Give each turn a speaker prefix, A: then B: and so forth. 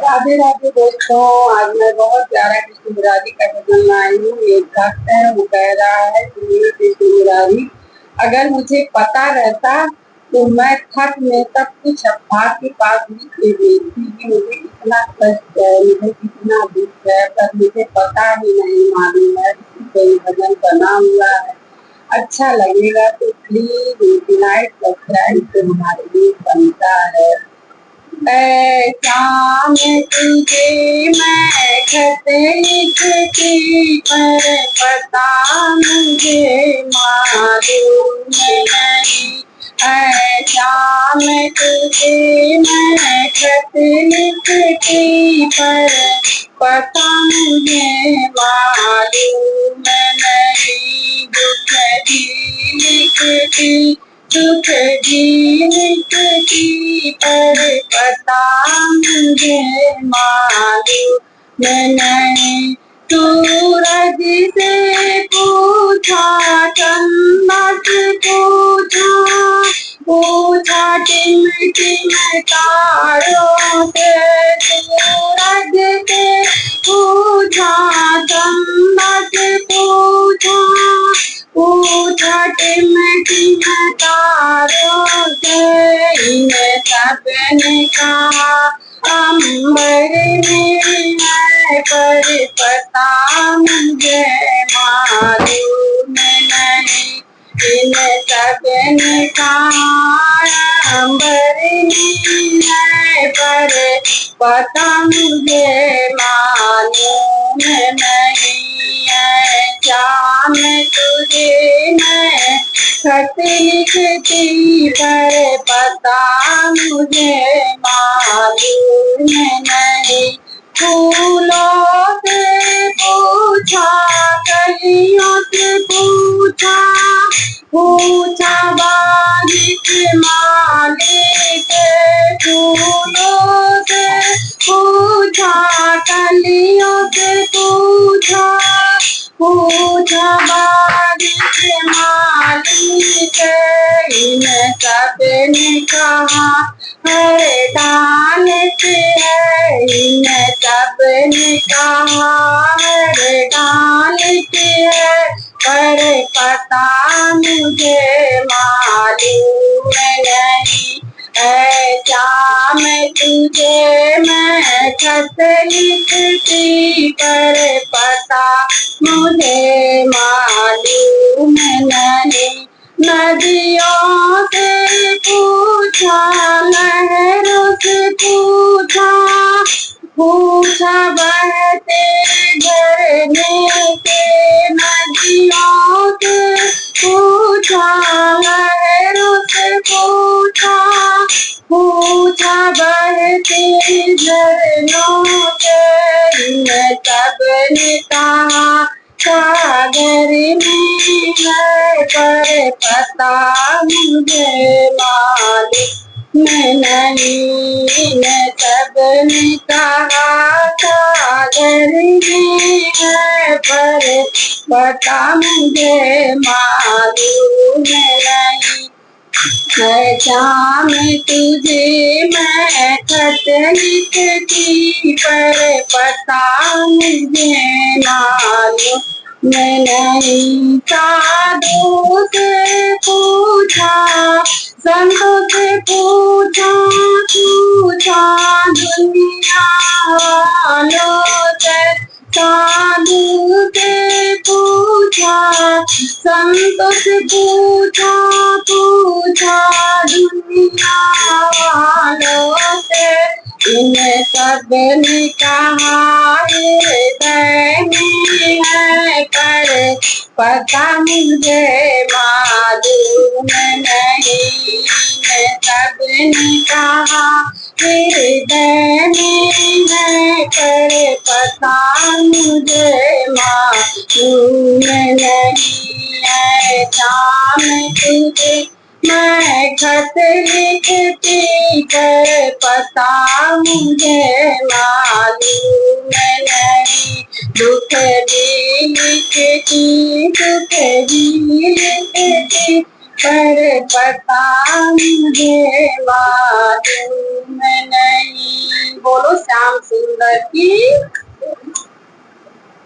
A: राधे राधे दोस्तों। आज मैं बहुत प्यारा कृष्ण मुरारी का भजन लाई हूँ। एक भक्त है, वो कह रहा है कि मेरे कृष्ण मुरारी, अगर मुझे पता रहता तो मैं खत में सब कुछ अब्बा के पास लिख के भेजती कि मुझे कितना कष्ट है, मुझे कितना दुख है, पर मुझे पता ही नहीं मालूम है। इसी से भजन बना हुआ है। अच्छा लगेगा तो प्लीज लाइक सब्सक्राइब से हमारे लिए बनता है। शाम तुझे मैं खत लिखती, पर पता मुझे मालूम नहीं है। शाम तुझे मैं खत लिखती, पर पता मुझे मालूम नहीं। दुख भी लिखती, दुख भी लिखती, पर पता मुझे मालूम नहीं। सूरज से पूछा, चंदा से पूछा, पूछा टिम टिम तारों से। सूरज से पूछा, चंदा से पूछा, पूछा टिम टिम तारों से। इन सबने कहा अम्बर में है, पर पता मुझे मालूम नहीं। इन सबने कहा अम्बर में है, पर पता मुझे मालूम नहीं है। शाम तुझे मैं खत लिखती, पर पता मुझे मालूम नहीं। फूलों से पूछा, कलियों से पूछा, पूछा बारिश माली से। फूलों से पूछा, कलियों से पूछा, पूछा बारिश माली से। इन सबने कहा हर डाल से है, इन सबने कहा हर डाल से है, पर पता मुझे मालूम नहीं है। शाम तुझे मैं खत लिखती, पर पता मुझे मालूम नहीं। नदियों से पूछा, लहरों से पूछा, पूछा बहते झरने से। नदियों से पूछा, लहरों से पूछा, पूछा बहते झरनों से। इन सबने कहा सागर में है, पर पता मुझे मालूम नहीं। इन सबने कहा सागर में है, पर पता मुझे मालूम नहीं है। शाम तुझे मैं खत लिखती, पर पता मुझे मालूम नहीं। साधु से पूछा, संतों से पूछा, पूछा दुनिया वालों से। साधु से पूछा, संतों से पूछा, पूछा दुनिया वालों से। इन सबने कहा हृदय में है, पर पता मुझे मालूम नहीं। इन सबने कहा हृदय में है, पर पता मुझे मालूम नहीं है। शाम तुझे मैं खत लिखती, पर पता मुझे मालूम नहीं। दुख भी लिखती, दुख भी लिखती, पर पता मुझे मालूम नहीं। बोलो श्याम सुंदर। सुंदर की